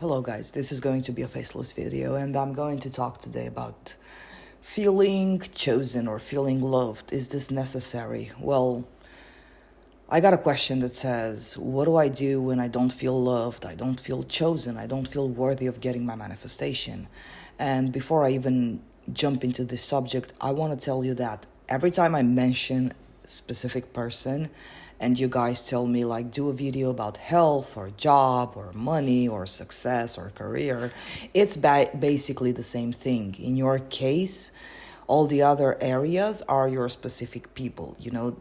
Hello guys, this is going to be a faceless video and I'm going to talk today about feeling chosen or feeling loved. Is this necessary? Well, I got a question that says, what do I do when I don't feel loved? I don't feel chosen. I don't feel worthy of getting my manifestation. And before I even jump into this subject, I want to tell you that every time I mention a specific person and you guys tell me like do a video about health or job or money or success or career, it's basically the same thing. In your case, all the other areas are your specific people,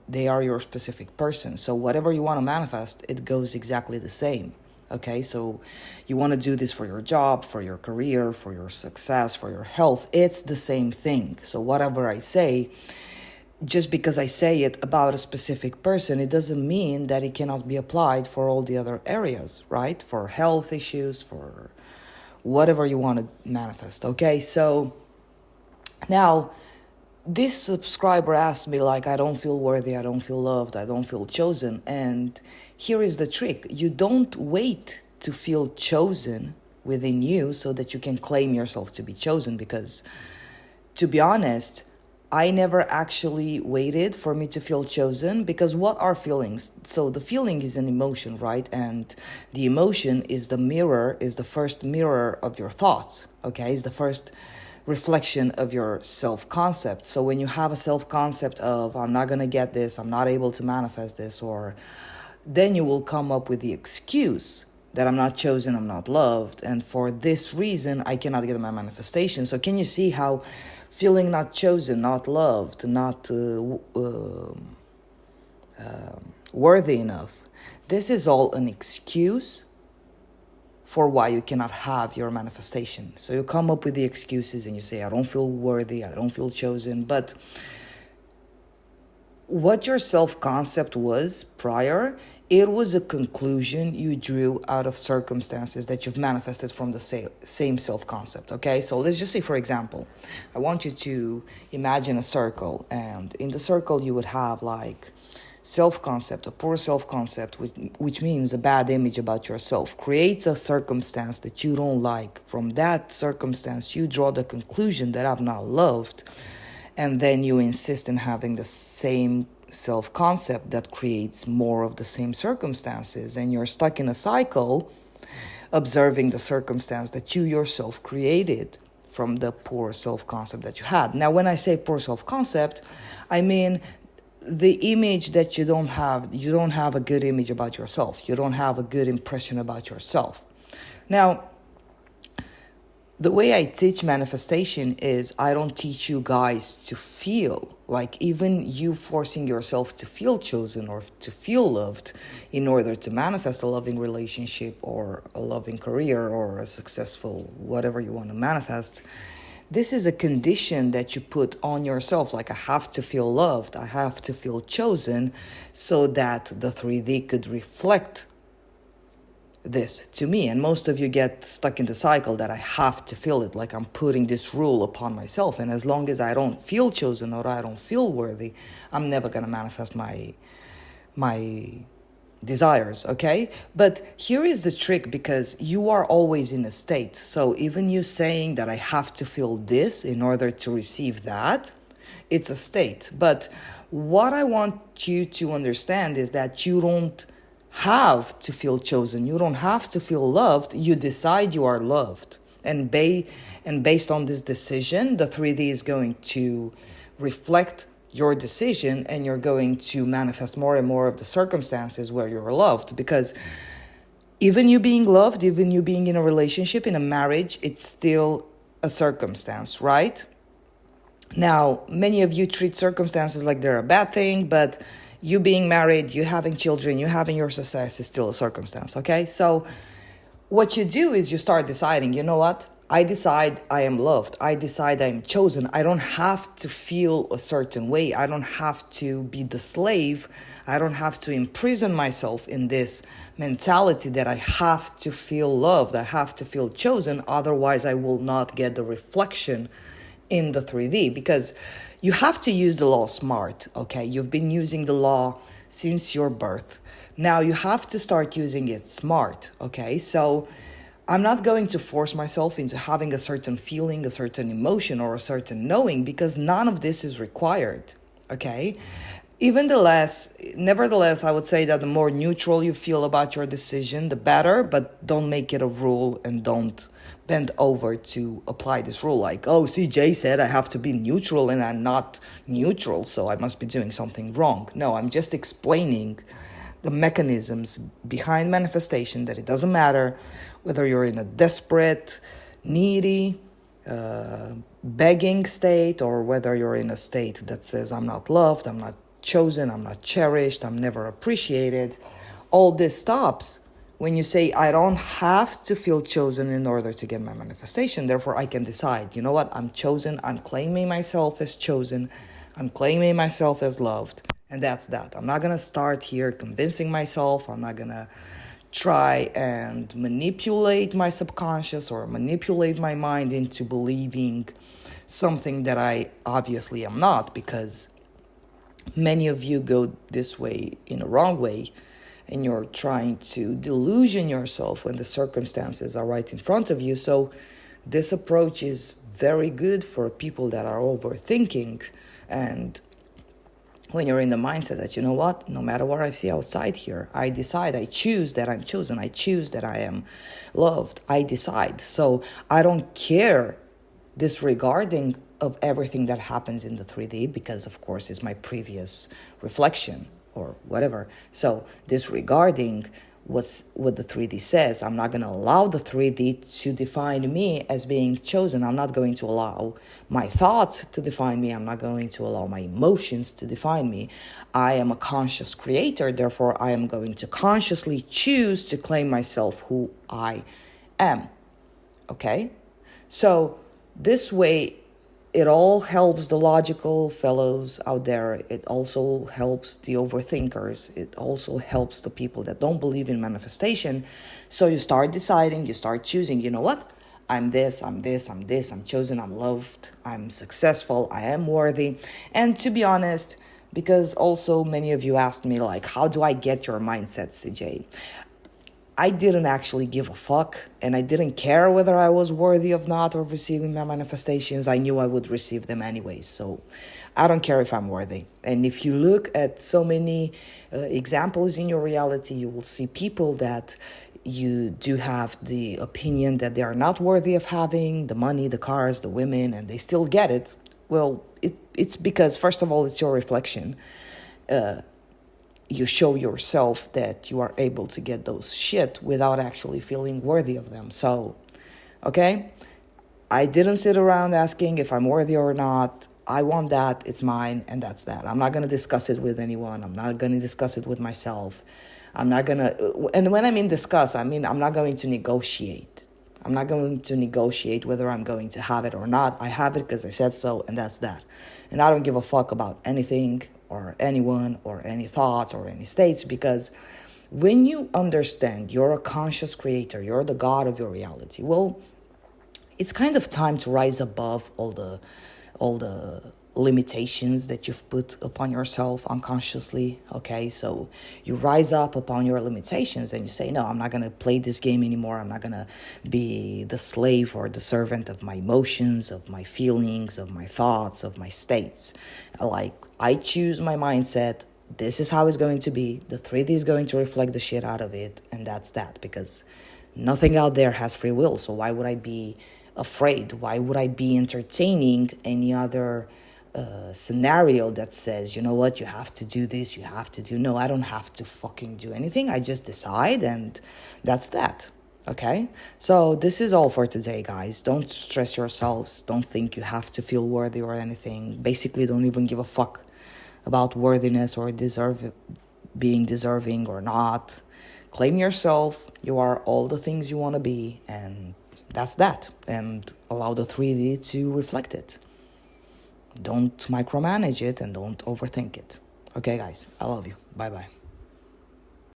they are your specific person. So whatever you want to manifest, it goes exactly the same. Okay, so you want to do this for your job, for your career, for your success, for your health. It's the same thing. So whatever I say, just because I say it about a specific person, it doesn't mean that it cannot be applied for all the other areas, right? For health issues, for whatever you want to manifest, okay? So now, this subscriber asked me like, I don't feel worthy, I don't feel loved, I don't feel chosen. And here is the trick. You don't wait to feel chosen within you so that you can claim yourself to be chosen, because to be honest, I never actually waited for me to feel chosen, because what are feelings? So the feeling is an emotion, right? And the emotion is the first mirror of your thoughts, okay? It's the first reflection of your self-concept. So when you have a self-concept of, I'm not going to get this, I'm not able to manifest this, or then you will come up with the excuse that I'm not chosen, I'm not loved, and for this reason, I cannot get my manifestation. So can you see how feeling not chosen, not loved, not worthy enough, this is all an excuse for why you cannot have your manifestation. So you come up with the excuses and you say, I don't feel worthy, I don't feel chosen. But what your self-concept was prior, it was a conclusion you drew out of circumstances that you've manifested from the same self-concept, okay? So let's just say, for example, I want you to imagine a circle, and in the circle you would have like self-concept, a poor self-concept, which means a bad image about yourself, creates a circumstance that you don't like. From that circumstance, you draw the conclusion that I'm not loved, and then you insist in having the same self-concept that creates more of the same circumstances, and you're stuck in a cycle observing the circumstance that you yourself created from the poor self-concept that you had. Now, when I say poor self-concept, I mean the image that you don't have a good image about yourself. You don't have a good impression about yourself. Now, the way I teach manifestation is I don't teach you guys to feel. Like even you forcing yourself to feel chosen or to feel loved in order to manifest a loving relationship or a loving career or a successful whatever you want to manifest. This is a condition that you put on yourself. Like I have to feel loved, I have to feel chosen, so that the 3D could reflect this to me. And most of you get stuck in the cycle that I have to feel it, like I'm putting this rule upon myself, and as long as I don't feel chosen or I don't feel worthy, I'm never going to manifest my desires, okay? But here is the trick, because you are always in a state. So even you saying that I have to feel this in order to receive that, it's a state. But what I want you to understand is that you don't have to feel chosen. You don't have to feel loved. You decide you are loved. And based on this decision, the 3D is going to reflect your decision, and you're going to manifest more and more of the circumstances where you're loved. Because even you being loved, even you being in a relationship, in a marriage, it's still a circumstance, right? Now, many of you treat circumstances like they're a bad thing, but you being married, you having children, you having your success is still a circumstance, okay? So what you do is you start deciding, you know what? I decide I am loved. I decide I am chosen. I don't have to feel a certain way. I don't have to be the slave. I don't have to imprison myself in this mentality that I have to feel loved. I have to feel chosen. Otherwise, I will not get the reflection in the 3D, because you have to use the law smart, okay? You've been using the law since your birth. Now you have to start using it smart, okay? So I'm not going to force myself into having a certain feeling, a certain emotion, or a certain knowing, because none of this is required, okay? Nevertheless, I would say that the more neutral you feel about your decision, the better, but don't make it a rule and don't bend over to apply this rule like, oh, CJ said I have to be neutral and I'm not neutral, so I must be doing something wrong. No, I'm just explaining the mechanisms behind manifestation, that it doesn't matter whether you're in a desperate, needy, begging state, or whether you're in a state that says, I'm not loved, I'm not chosen, I'm not cherished, I'm never appreciated. All this stops when you say, I don't have to feel chosen in order to get my manifestation. Therefore, I can decide, you know what, I'm chosen, I'm claiming myself as chosen, I'm claiming myself as loved. And that's that. I'm not going to start here convincing myself. I'm not going to try and manipulate my subconscious or manipulate my mind into believing something that I obviously am not, because many of you go this way in a wrong way, and you're trying to delusion yourself when the circumstances are right in front of you. So this approach is very good for people that are overthinking, and when you're in the mindset that, you know what, no matter what I see outside here, I decide, I choose that I'm chosen, I choose that I am loved, I decide. So I don't care disregarding of everything that happens in the 3D, because of course it's my previous reflection or whatever. So disregarding what the 3D says, I'm not going to allow the 3D to define me as being chosen. I'm not going to allow my thoughts to define me. I'm not going to allow my emotions to define me. I am a conscious creator. Therefore, I am going to consciously choose to claim myself who I am. Okay? So this way, it all helps the logical fellows out there. It also helps the overthinkers. It also helps the people that don't believe in manifestation. So you start deciding, you start choosing, you know what? I'm this, I'm this, I'm this, I'm chosen, I'm loved, I'm successful, I am worthy. And to be honest, because also many of you asked me, like, how do I get your mindset, CJ? I didn't actually give a fuck, and I didn't care whether I was worthy of not of receiving my manifestations. I knew I would receive them anyways, so I don't care if I'm worthy. And if you look at so many examples in your reality, you will see people that you do have the opinion that they are not worthy of having the money, the cars, the women, and they still get it. Well, it's because, first of all, it's your reflection. You show yourself that you are able to get those shit without actually feeling worthy of them. So, okay, I didn't sit around asking if I'm worthy or not. I want that, it's mine, and that's that. I'm not going to discuss it with anyone. I'm not going to discuss it with myself. I'm not going to, and when I mean discuss, I mean I'm not going to negotiate. I'm not going to negotiate whether I'm going to have it or not. I have it because I said so, and that's that. And I don't give a fuck about anything or anyone or any thoughts or any states, because when you understand you're a conscious creator, you're the god of your reality, well, it's kind of time to rise above all the limitations that you've put upon yourself unconsciously. Okay, so you rise up upon your limitations and you say, no, I'm not going to play this game anymore. I'm not going to be the slave or the servant of my emotions, of my feelings, of my thoughts, of my states. Like, I choose my mindset. This is how it's going to be. The 3D is going to reflect the shit out of it, and that's that, because nothing out there has free will. So why would I be afraid? Why would I be entertaining any other scenario that says, you know what, you have to do this, you have to do... No, I don't have to fucking do anything. I just decide, and that's that. Okay? So this is all for today, guys. Don't stress yourselves. Don't think you have to feel worthy or anything. Basically, don't even give a fuck about worthiness or being deserving or not. Claim yourself. You are all the things you want to be, and that's that. And allow the 3D to reflect it. Don't micromanage it and don't overthink it. Okay, guys, I love you. Bye-bye.